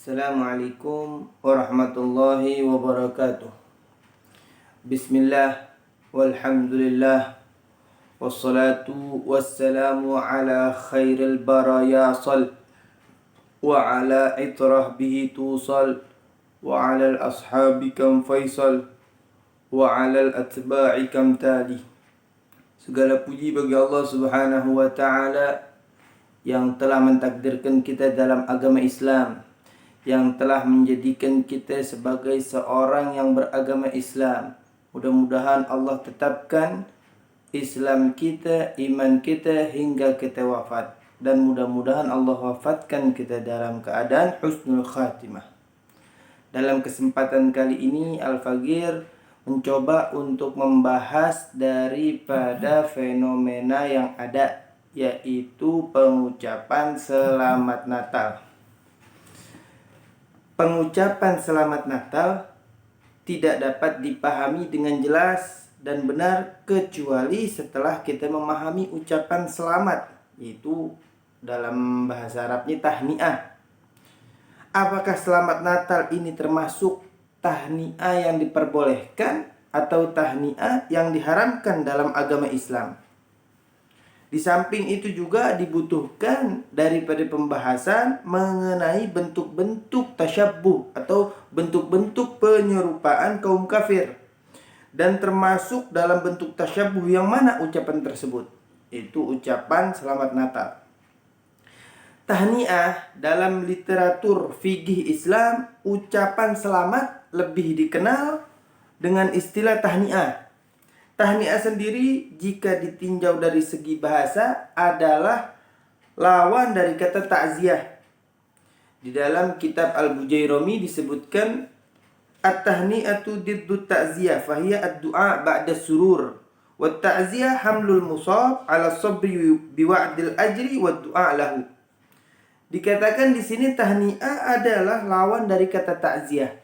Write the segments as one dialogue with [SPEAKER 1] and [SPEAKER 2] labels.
[SPEAKER 1] Assalamualaikum warahmatullahi wabarakatuh. Bismillah, walhamdulillah, wassalatu wassalamu ala khairil baraya sal, wa ala itrah bihi tusal, wa ala al-ashabi kam faisal, wa ala al-atba'i kam tali. Segala puji bagi Allah subhanahu wa ta'ala yang telah mentakdirkan kita dalam agama Islam, yang telah menjadikan kita sebagai seorang yang beragama Islam. Mudah-mudahan Allah tetapkan Islam kita, iman kita hingga kita wafat, dan mudah-mudahan Allah wafatkan kita dalam keadaan husnul khatimah. Dalam kesempatan kali ini Al-Fagir mencoba untuk membahas daripada fenomena yang ada, yaitu pengucapan Selamat Natal. Pengucapan Selamat Natal tidak dapat dipahami dengan jelas dan benar kecuali setelah kita memahami ucapan selamat, yaitu dalam bahasa Arabnya tahniah. Apakah Selamat Natal ini termasuk tahniah yang diperbolehkan atau tahniah yang diharamkan dalam agama Islam? Di samping itu juga dibutuhkan daripada pembahasan mengenai bentuk-bentuk tasyabbuh atau bentuk-bentuk penyerupaan kaum kafir. Dan termasuk dalam bentuk tasyabbuh yang mana ucapan tersebut? Itu ucapan Selamat Natal. Tahniah dalam literatur fikih Islam, ucapan selamat lebih dikenal dengan istilah tahniah. Tahniah sendiri jika ditinjau dari segi bahasa adalah lawan dari kata takziah. Di dalam kitab Al-Bujairami disebutkan at-tahni'atu diddu ta'ziyah fahiya ad-du'a ba'da surur wa ta'ziyah hamlul musab 'ala sabri biwa'dil ajri wa du'a lahu. Dikatakan di sini tahniah adalah lawan dari kata takziah.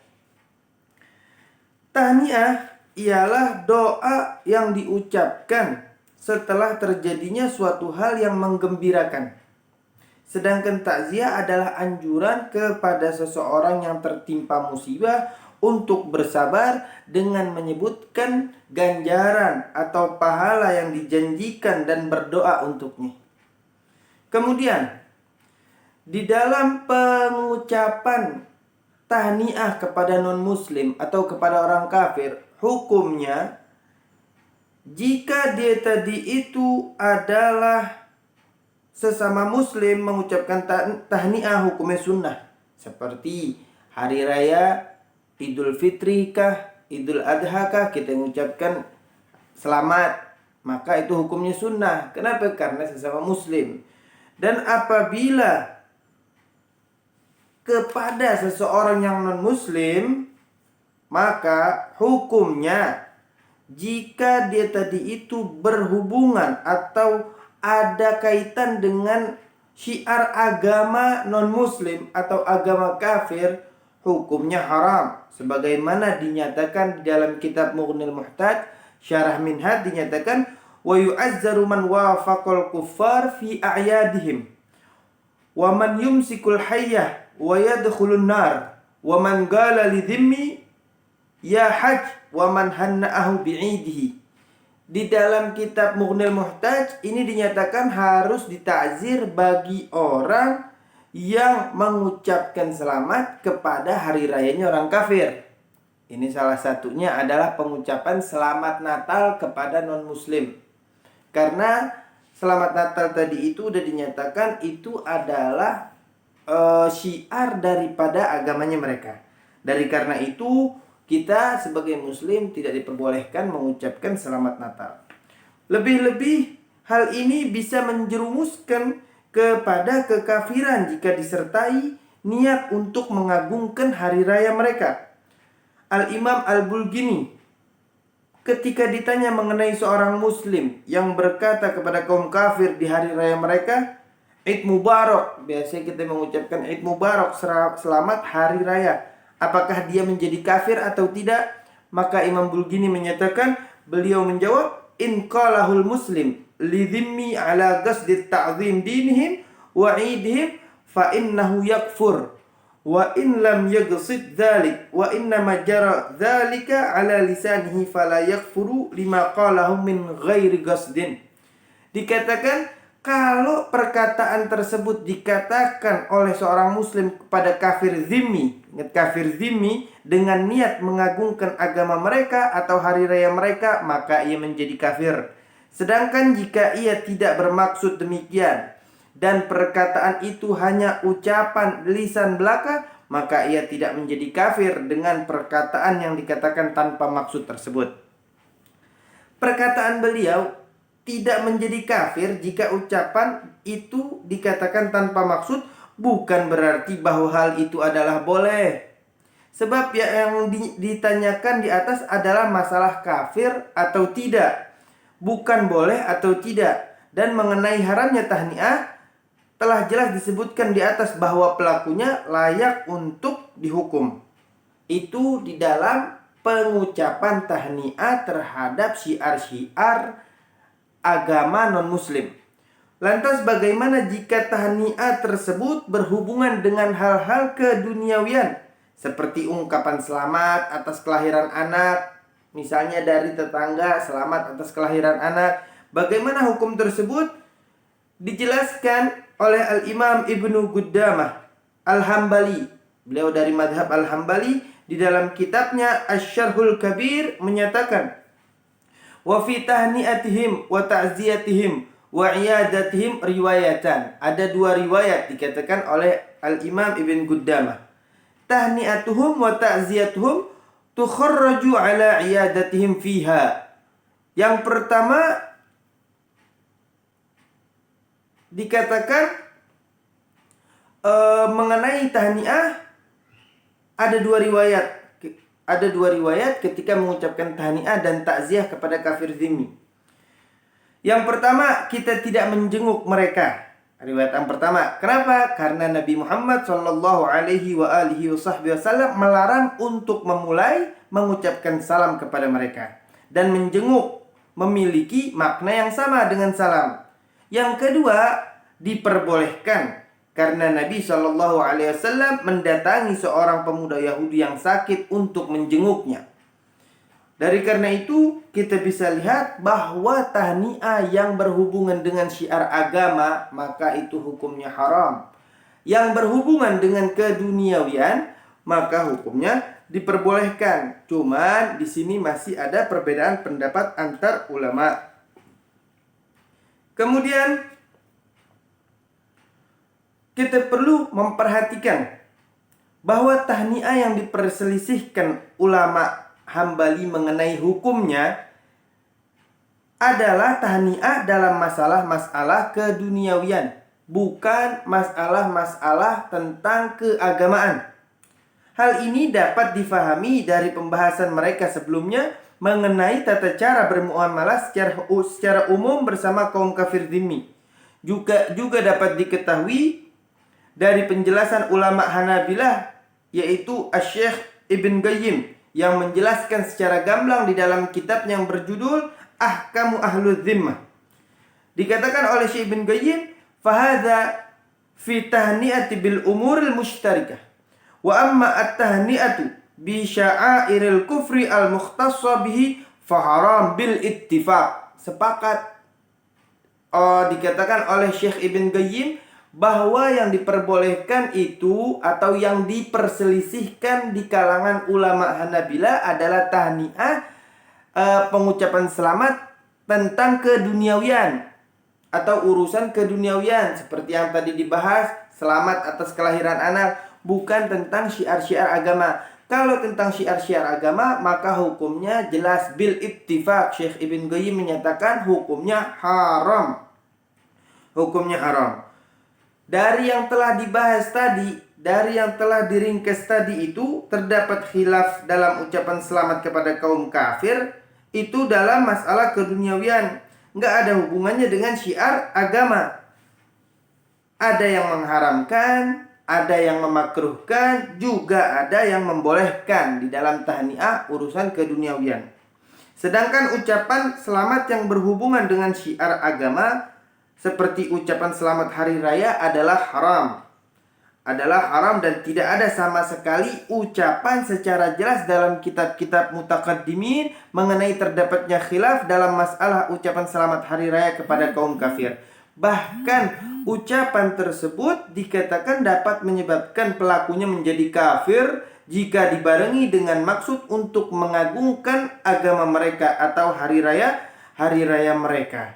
[SPEAKER 1] Tahniah ialah doa yang diucapkan setelah terjadinya suatu hal yang menggembirakan. Sedangkan takziah adalah anjuran kepada seseorang yang tertimpa musibah untuk bersabar dengan menyebutkan ganjaran atau pahala yang dijanjikan dan berdoa untuknya. Kemudian, di dalam pengucapan tahniah kepada non-muslim atau kepada orang kafir, hukumnya jika dia tadi itu adalah sesama muslim mengucapkan tahniah, hukumnya sunnah. Seperti hari raya Idul Fitri kah, Idul Adha kah, kita mengucapkan selamat, maka itu hukumnya sunnah. Kenapa? Karena sesama muslim. Dan apabila kepada seseorang yang non-muslim, maka hukumnya jika dia tadi itu berhubungan atau ada kaitan dengan syiar agama non-muslim atau agama kafir, hukumnya haram. Sebagaimana dinyatakan di dalam kitab Mughnil Muhtaj Syarah Minhaj, dinyatakan wa yu'azzaru man wafaqal kuffar fi a'yadihim wa man yumsikul hayyah wa yadkhulun nar wa man qala li dhimmi ya haj wa man hanna'ahu bi'idihi. Di dalam kitab Mughnil Muhtaj ini dinyatakan harus ditakzir bagi orang yang mengucapkan selamat kepada hari rayanya orang kafir. Ini salah satunya adalah pengucapan Selamat Natal kepada non-muslim. Karena Selamat Natal tadi itu sudah dinyatakan itu adalah syiar daripada agamanya mereka. Dari karena itu kita sebagai muslim tidak diperbolehkan mengucapkan Selamat Natal. Lebih-lebih hal ini bisa menjerumuskan kepada kekafiran jika disertai niat untuk mengagungkan hari raya mereka. Al-Imam Al-Bulghini ketika ditanya mengenai seorang muslim yang berkata kepada kaum kafir di hari raya mereka, Id Mubarak, biasanya kita mengucapkan Id Mubarak, selamat hari raya, apakah dia menjadi kafir atau tidak? Maka Imam Bulghini menyatakan, beliau menjawab, in qalahul muslim lidhimmi ala qasdi ta'zim dinihim wa idihim fa innahu yakfur wa in lam yaqsid dzalik wa inna ma jara dzalika ala lisanihi fala yakfuru lima qalahu min ghairi qasdin. Dikatakan kalau perkataan tersebut dikatakan oleh seorang muslim kepada kafir zimmi, kafir zimmi dengan niat mengagungkan agama mereka atau hari raya mereka, maka ia menjadi kafir. Sedangkan jika ia tidak bermaksud demikian dan perkataan itu hanya ucapan lisan belaka, maka ia tidak menjadi kafir dengan perkataan yang dikatakan tanpa maksud tersebut. Perkataan beliau tidak menjadi kafir jika ucapan itu dikatakan tanpa maksud, bukan berarti bahwa hal itu adalah boleh. Sebab yang ditanyakan di atas adalah masalah kafir atau tidak, bukan boleh atau tidak. Dan mengenai haramnya tahniah, telah jelas disebutkan di atas bahwa pelakunya layak untuk dihukum. Itu di dalam pengucapan tahniah terhadap syiar-syiar agama non-muslim. Lantas bagaimana jika tahniah tersebut berhubungan dengan hal-hal keduniawian, seperti ungkapan selamat atas kelahiran anak, misalnya dari tetangga, selamat atas kelahiran anak. Bagaimana hukum tersebut? Dijelaskan oleh Al-Imam Ibnu Qudamah Al-Hambali. Beliau dari madhab Al-Hambali di dalam kitabnya Asy-Syarhul Kabir menyatakan, wa fi tahniatihim wa ta'ziyatihim wa iyadatihim riwayatan. Ada dua riwayat dikatakan oleh Al-Imam Ibn Qudamah. Tahniatuhum wa ta'ziyatuhum tukharraju ala iyadatihim fiha. Yang pertama dikatakan mengenai tahniah ada dua riwayat ketika mengucapkan tahniah dan takziah kepada kafir zimmi. Yang pertama, kita tidak menjenguk mereka. Riwayat yang pertama. Kenapa? Karena Nabi Muhammad SAW melarang untuk memulai mengucapkan salam kepada mereka, dan menjenguk memiliki makna yang sama dengan salam. Yang kedua, diperbolehkan karena Nabi SAW mendatangi seorang pemuda Yahudi yang sakit untuk menjenguknya. Dari karena itu, kita bisa lihat bahwa tahniah yang berhubungan dengan syiar agama, maka itu hukumnya haram. Yang berhubungan dengan keduniawian, maka hukumnya diperbolehkan. Cuman di sini masih ada perbedaan pendapat antar ulama. Kemudian kita perlu memperhatikan bahwa tahniah yang diperselisihkan ulama Hambali mengenai hukumnya adalah tahniah dalam masalah-masalah keduniawian, bukan masalah-masalah tentang keagamaan. Hal ini dapat difahami dari pembahasan mereka sebelumnya mengenai tata cara bermuamalah secara umum bersama kaum kafir zimmi. Juga dapat diketahui dari penjelasan ulama Hanabilah, yaitu Asy-Syaikh Ibn Qayyim, yang menjelaskan secara gamblang di dalam kitab yang berjudul Ahkamu Ahlul Zimmah. Dikatakan oleh Syekh Ibn Qayyim, fahadha fi tahni'ati bil umuril mushtarikah, wa amma at-tahni'atu bi sya'airil kufri al-mukhtassa bihi faharam bil ittifaq. Sepakat dikatakan oleh Syekh Ibn Qayyim bahwa yang diperbolehkan itu atau yang diperselisihkan di kalangan ulama Hanabilah adalah tahniah, pengucapan selamat tentang keduniawian atau urusan keduniawian seperti yang tadi dibahas, selamat atas kelahiran anak, bukan tentang syiar-syiar agama. Kalau tentang syiar-syiar agama, maka hukumnya jelas bil ittifaq. Syekh Ibn Qayyim menyatakan hukumnya haram. Hukumnya haram. Dari yang telah dibahas tadi, dari yang telah diringkas tadi itu, terdapat khilaf dalam ucapan selamat kepada kaum kafir itu dalam masalah keduniawian. Nggak ada hubungannya dengan syiar agama. Ada yang mengharamkan, ada yang memakruhkan, juga ada yang membolehkan di dalam tahniah urusan keduniawian. Sedangkan ucapan selamat yang berhubungan dengan syiar agama seperti ucapan selamat hari raya adalah haram. adalah haram dan tidak ada sama sekali ucapan secara jelas dalam kitab-kitab mutaqaddimin mengenai terdapatnya khilaf dalam masalah ucapan selamat hari raya kepada kaum kafir. Bahkan ucapan tersebut dikatakan dapat menyebabkan pelakunya menjadi kafir jika dibarengi dengan maksud untuk mengagungkan agama mereka atau hari raya mereka.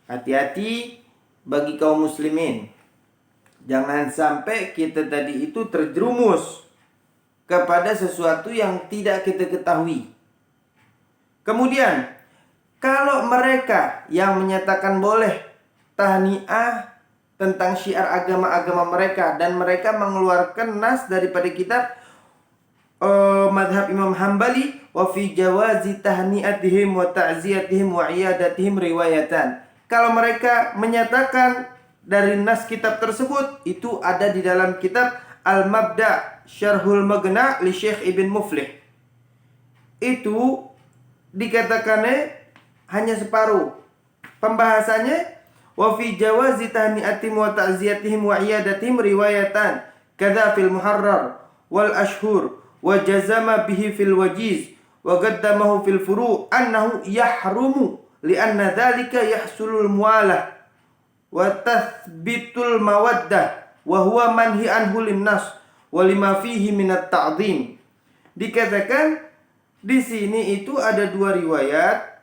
[SPEAKER 1] Hati-hati bagi kaum muslimin. Jangan sampai kita tadi itu terjerumus kepada sesuatu yang tidak kita ketahui. Kemudian, kalau mereka yang menyatakan boleh tahniah tentang syiar agama-agama mereka dan mereka mengeluarkan nas daripada kitab madhab Imam Hambali, wa fi jawazi tahniatihim wa ta'ziyatihim wa iyadatihim riwayatan. Kalau mereka menyatakan dari nas kitab tersebut, itu ada di dalam kitab Al-Mabda' Syarhul Maghna' li Syekh Ibn Muflih. Itu dikatakannya hanya separuh. Pembahasannya, wa fi jawazi tahni'atihim wa ta'ziyatihim wa iyadatihim riwayatan kadza fil Muharrar wal Ashhur wa jazama bihi fil Wajiz wa qaddamahu fil Furu' annahu yahrumu li'anna dzalika yahsulul mualah wa tathbitul mawaddah wa huwa manhi anhu linnas wa lima fihi minat ta'dhim. Dikatakan di sini itu ada dua riwayat.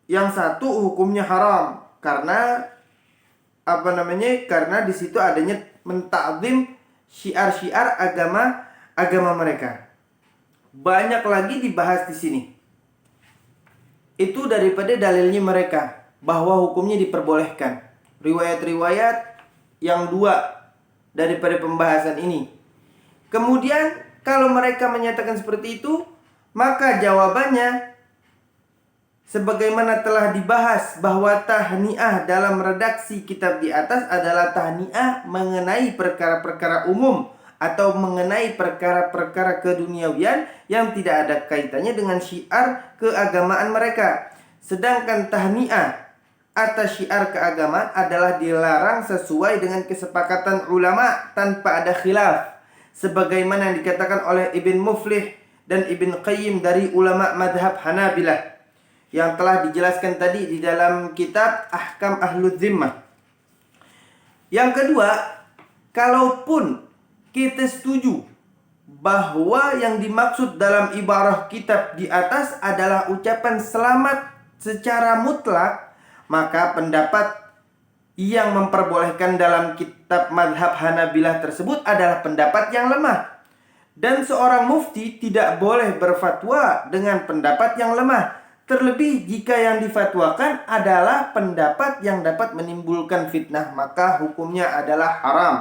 [SPEAKER 1] Yang satu hukumnya haram karena karena di situ adanya mentakzim syiar-syiar agama mereka. Banyak lagi dibahas di sini. Itu daripada dalilnya mereka bahwa hukumnya diperbolehkan. Riwayat-riwayat yang dua daripada pembahasan ini. Kemudian kalau mereka menyatakan seperti itu, maka jawabannya sebagaimana telah dibahas bahwa tahniah dalam redaksi kitab di atas adalah tahniah mengenai perkara-perkara umum atau mengenai perkara-perkara keduniawian yang tidak ada kaitannya dengan syiar keagamaan mereka. Sedangkan tahniah atas syiar keagamaan adalah dilarang sesuai dengan kesepakatan ulama tanpa ada khilaf, sebagaimana yang dikatakan oleh Ibn Muflih dan Ibn Qayyim dari ulama madhab Hanabilah yang telah dijelaskan tadi di dalam kitab Ahkam Ahlul Zimmah. Yang kedua, kalaupun kita setuju bahwa yang dimaksud dalam ibarah kitab di atas adalah ucapan selamat secara mutlak, maka pendapat yang memperbolehkan dalam kitab madhab Hanabilah tersebut adalah pendapat yang lemah. Dan seorang mufti tidak boleh berfatwa dengan pendapat yang lemah. Terlebih jika yang difatwakan adalah pendapat yang dapat menimbulkan fitnah, maka hukumnya adalah haram.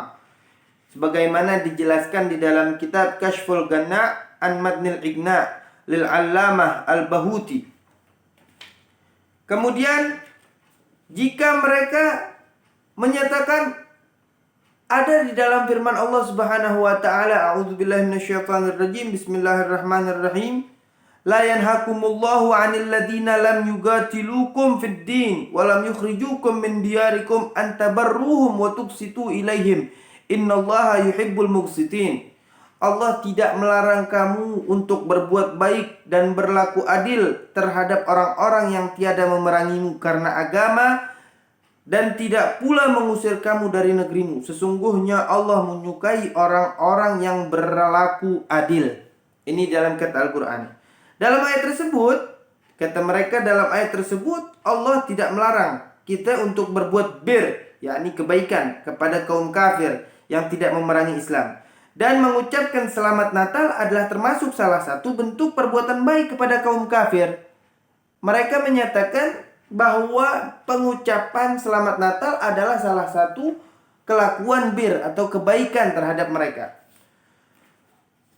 [SPEAKER 1] Sebagaimana dijelaskan di dalam kitab Kashful Ganna' an Madnil Igna' lil Allamah Al-Bahuti. Kemudian jika mereka menyatakan ada di dalam firman Allah Subhanahu wa taala, a'udzubillahi minasyaitonir rajim, bismillahirrahmanirrahim, la yanhakumullahu 'anil ladzina lam yugatilukum fid din wa lam yukhrijukum min diyarikum an tabarruhum wa tuqsitu ilaihim, innallaha yuhibbul muqsitin. Allah tidak melarang kamu untuk berbuat baik dan berlaku adil terhadap orang-orang yang tiada memerangimu karena agama dan tidak pula mengusir kamu dari negerimu. Sesungguhnya Allah menyukai orang-orang yang berlaku adil. Ini dalam kata Al-Quran. Dalam ayat tersebut, kata mereka dalam ayat tersebut, Allah tidak melarang kita untuk berbuat bir, yakni kebaikan kepada kaum kafir yang tidak memerangi Islam. Dan mengucapkan selamat Natal adalah termasuk salah satu bentuk perbuatan baik kepada kaum kafir. Mereka menyatakan bahwa pengucapan selamat Natal adalah salah satu kelakuan bir atau kebaikan terhadap mereka.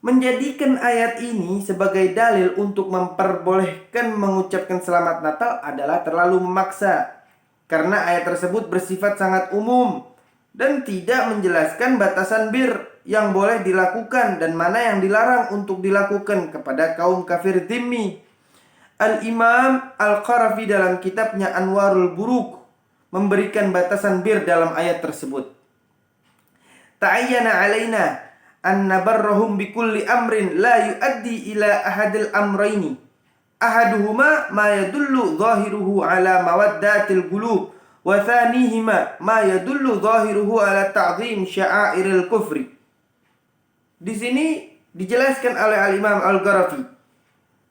[SPEAKER 1] Menjadikan ayat ini sebagai dalil untuk memperbolehkan mengucapkan selamat Natal adalah terlalu memaksa. Karena ayat tersebut bersifat sangat umum dan tidak menjelaskan batasan bir yang boleh dilakukan dan mana yang dilarang untuk dilakukan kepada kaum kafir dhimmi. Al-Imam Al-Qarafi dalam kitabnya Anwarul Buruk memberikan batasan bir dalam ayat tersebut. ta'ayyana 'alaina an nabarrahum bikulli amrin la yuaddi ila ahadil amrayni. Ahaduhuma ma yadullu zahiruhu ala mawaddatil qulub wa thanihima ma yadullu zahiruhu ala ta'zim sya'airil kufri. Di sini dijelaskan oleh Al-Imam Al-Gharafi,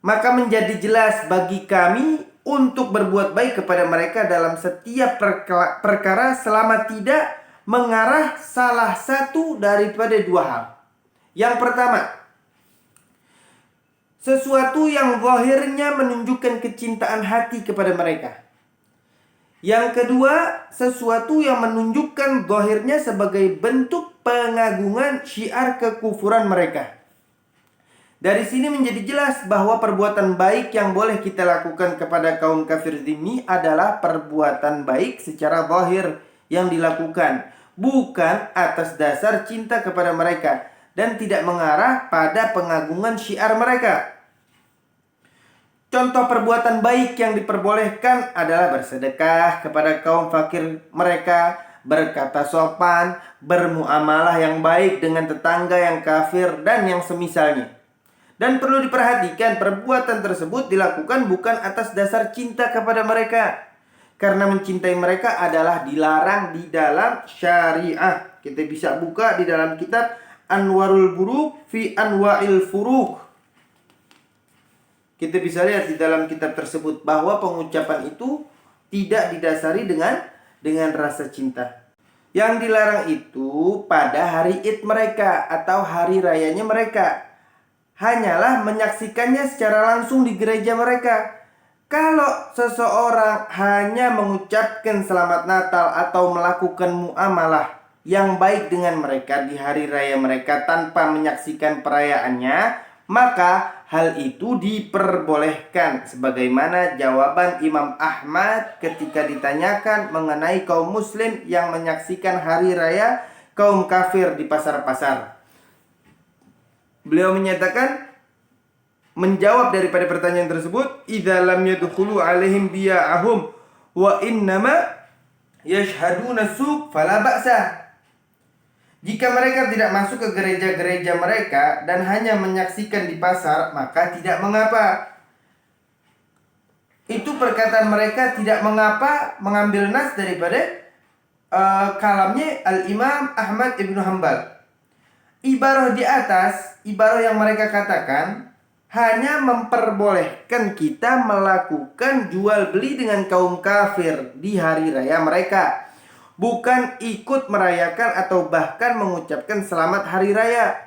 [SPEAKER 1] maka menjadi jelas bagi kami untuk berbuat baik kepada mereka dalam setiap perkara selama tidak mengarah salah satu daripada dua hal. Yang pertama, sesuatu yang zahirnya menunjukkan kecintaan hati kepada mereka. Yang kedua, sesuatu yang menunjukkan zahirnya sebagai bentuk pengagungan syiar kekufuran mereka. Dari sini menjadi jelas bahwa perbuatan baik yang boleh kita lakukan kepada kaum kafir zimmi adalah perbuatan baik secara zahir yang dilakukan, bukan atas dasar cinta kepada mereka dan tidak mengarah pada pengagungan syiar mereka. Contoh perbuatan baik yang diperbolehkan adalah bersedekah kepada kaum fakir mereka, berkata sopan, bermuamalah yang baik dengan tetangga yang kafir, dan yang semisalnya. Dan perlu diperhatikan, perbuatan tersebut dilakukan bukan atas dasar cinta kepada mereka, karena mencintai mereka adalah dilarang di dalam syariah. Kita bisa buka di dalam kitab Anwarul Buruq fi Anwa'il Furuq. Kita bisa lihat di dalam kitab tersebut bahwa pengucapan itu tidak didasari dengan rasa cinta. Yang dilarang itu pada hari Id mereka atau hari rayanya mereka, hanyalah menyaksikannya secara langsung di gereja mereka. Kalau seseorang hanya mengucapkan selamat Natal atau melakukan muamalah yang baik dengan mereka di hari raya mereka tanpa menyaksikan perayaannya, maka hal itu diperbolehkan. Sebagaimana jawaban Imam Ahmad ketika ditanyakan mengenai kaum muslim yang menyaksikan hari raya kaum kafir di pasar-pasar. Beliau menyatakan, menjawab daripada pertanyaan tersebut, idza lam yadkhulu alaihim biya'ahum wa innama yashhaduna suq fala ba'sa. Jika mereka tidak masuk ke gereja-gereja mereka dan hanya menyaksikan di pasar, maka tidak mengapa. Itu perkataan mereka tidak mengapa mengambil nas daripada kalamnya Al-Imam Ahmad Ibn Hanbal. Ibarah di atas, ibarah yang mereka katakan hanya memperbolehkan kita melakukan jual beli dengan kaum kafir di hari raya mereka, bukan ikut merayakan atau bahkan mengucapkan selamat hari raya.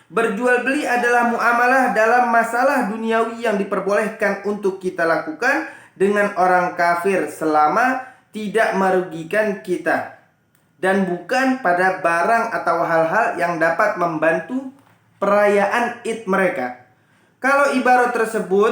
[SPEAKER 1] Berjual beli adalah muamalah dalam masalah duniawi yang diperbolehkan untuk kita lakukan dengan orang kafir selama tidak merugikan kita, dan bukan pada barang atau hal-hal yang dapat membantu perayaan Id mereka. Kalau ibarat tersebut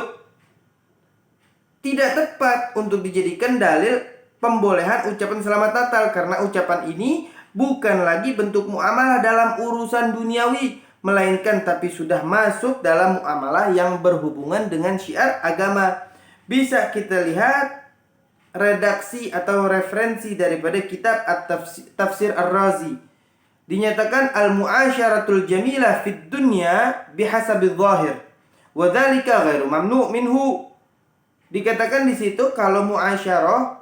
[SPEAKER 1] tidak tepat untuk dijadikan dalil pembolehan ucapan selamat Natal, karena ucapan ini bukan lagi bentuk muamalah dalam urusan duniawi, melainkan tapi sudah masuk dalam muamalah yang berhubungan dengan syiar agama. Bisa kita lihat redaksi atau referensi daripada kitab Tafsir Ar-Razi. Dinyatakan al-mu'asyaratul jamilah fid dunya bihasabil zahir wa dzalika ghairu mamnu' minhu. Dikatakan di situ kalau muasyarah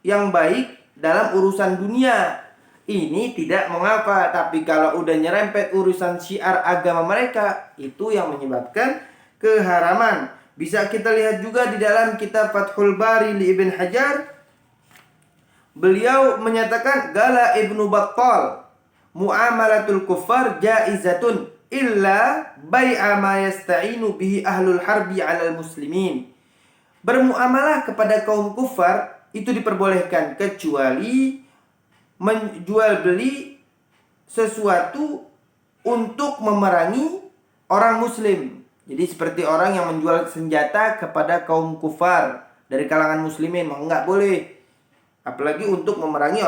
[SPEAKER 1] yang baik dalam urusan dunia ini tidak mengapa, tapi kalau udah nyerempet urusan syiar agama mereka, itu yang menyebabkan keharaman. Bisa kita lihat juga di dalam kitab Fathul Bari li Ibn Hajar. Beliau menyatakan Gala Ibnu Battal, muamalatul kuffar jaizatun illa bai'a ma yasta'inu bihi ahlul harbi 'alal muslimin. Bermuamalah kepada kaum kufar itu diperbolehkan kecuali menjual beli sesuatu untuk memerangi orang muslim. Jadi seperti orang yang menjual senjata kepada kaum kufar dari kalangan muslimin, enggak boleh. Apalagi untuk memerangi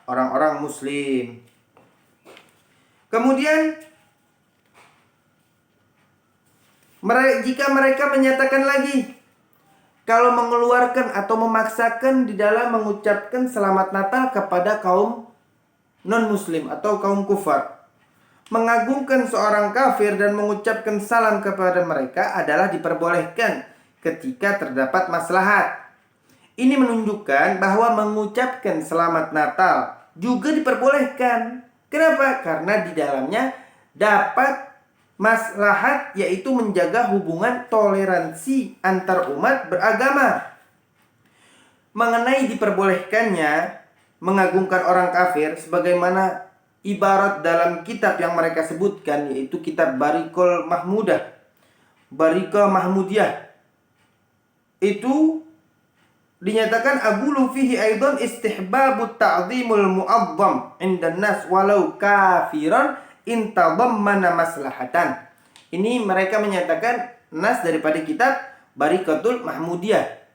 [SPEAKER 1] orang-orang muslim. Kemudian jika mereka menyatakan lagi, kalau mengeluarkan atau memaksakan di dalam mengucapkan selamat Natal kepada kaum non-muslim atau kaum kufar. Mengagungkan seorang kafir dan mengucapkan salam kepada mereka adalah diperbolehkan ketika terdapat maslahat. Ini menunjukkan bahwa mengucapkan selamat Natal juga diperbolehkan. Kenapa? Karena di dalamnya dapat maslahat, yaitu menjaga hubungan toleransi antar umat beragama. Mengenai diperbolehkannya mengagungkan orang kafir, sebagaimana ibarat dalam kitab yang mereka sebutkan, yaitu kitab Barikul Mahmudah, Barika Mahmudiyah, itu dinyatakan agulu fihi aidan istihbabut ta'zimul mu'azzam indan nas walau kafiran intadammana maslahatan. Ini mereka menyatakan nas daripada kitab Barikatul Mahmudiyah.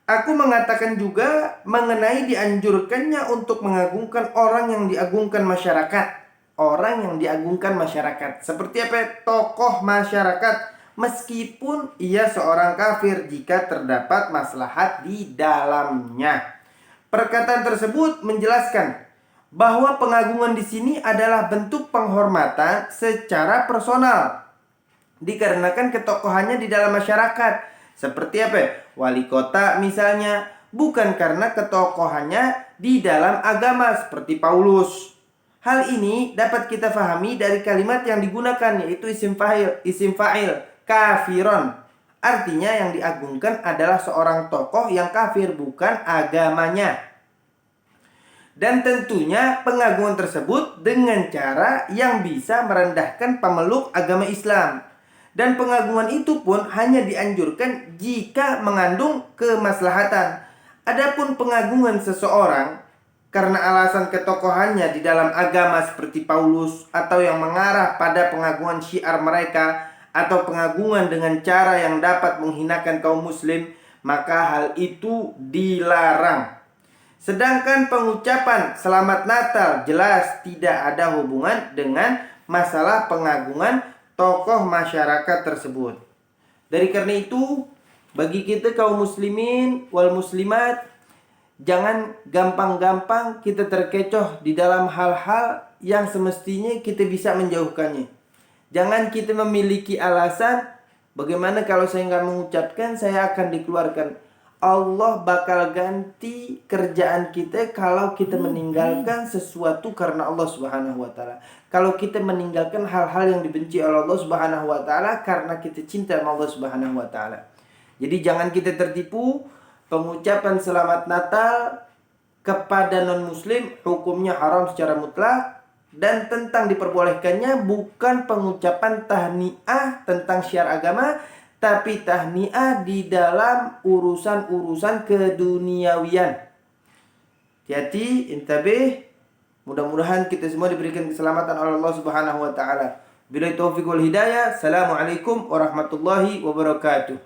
[SPEAKER 1] Aku mengatakan juga mengenai dianjurkannya untuk mengagungkan orang yang diagungkan masyarakat. Orang yang diagungkan masyarakat. Seperti apa? Tokoh masyarakat. Meskipun ia seorang kafir jika terdapat maslahat di dalamnya. Perkataan tersebut menjelaskan bahwa pengagungan di sini adalah bentuk penghormatan secara personal. Dikarenakan ketokohannya di dalam masyarakat. Seperti apa? Wali kota misalnya, bukan karena ketokohannya di dalam agama seperti Paulus. Hal ini dapat kita fahami dari kalimat yang digunakan, yaitu isim fa'il, kafiron. Artinya yang diagungkan adalah seorang tokoh yang kafir, bukan agamanya. Dan tentunya pengagungan tersebut dengan cara yang bisa merendahkan pemeluk agama Islam. Dan pengagungan itu pun hanya dianjurkan jika mengandung kemaslahatan. Adapun pengagungan seseorang karena alasan ketokohannya di dalam agama seperti Paulus, atau yang mengarah pada pengagungan syiar mereka, atau pengagungan dengan cara yang dapat menghinakan kaum muslim, maka hal itu dilarang. Sedangkan pengucapan selamat Natal jelas tidak ada hubungan dengan masalah pengagungan tokoh masyarakat tersebut. Dari karena itu, bagi kita kaum muslimin wal muslimat, jangan gampang-gampang kita terkecoh di dalam hal-hal yang semestinya kita bisa menjauhkannya. Jangan kita memiliki alasan, bagaimana kalau saya nggak mengucapkan, saya akan dikeluarkan. Allah bakal ganti kerjaan kita kalau kita meninggalkan sesuatu karena Allah Subhanahu wa taala. Kalau kita meninggalkan hal-hal yang dibenci oleh Allah Subhanahu wa taala karena kita cinta sama Allah Subhanahu wa taala. Jadi jangan kita tertipu. Pengucapan selamat Natal kepada non-muslim hukumnya haram secara mutlak. Dan tentang diperbolehkannya bukan pengucapan tahniah tentang syiar agama, tapi tahniah di dalam urusan-urusan keduniawian. Hati-hati, intabih. Mudah-mudahan kita semua diberikan keselamatan oleh Allah Subhanahu wa taala. Billahi taufiq wal hidayah. Assalamualaikum warahmatullahi wabarakatuh.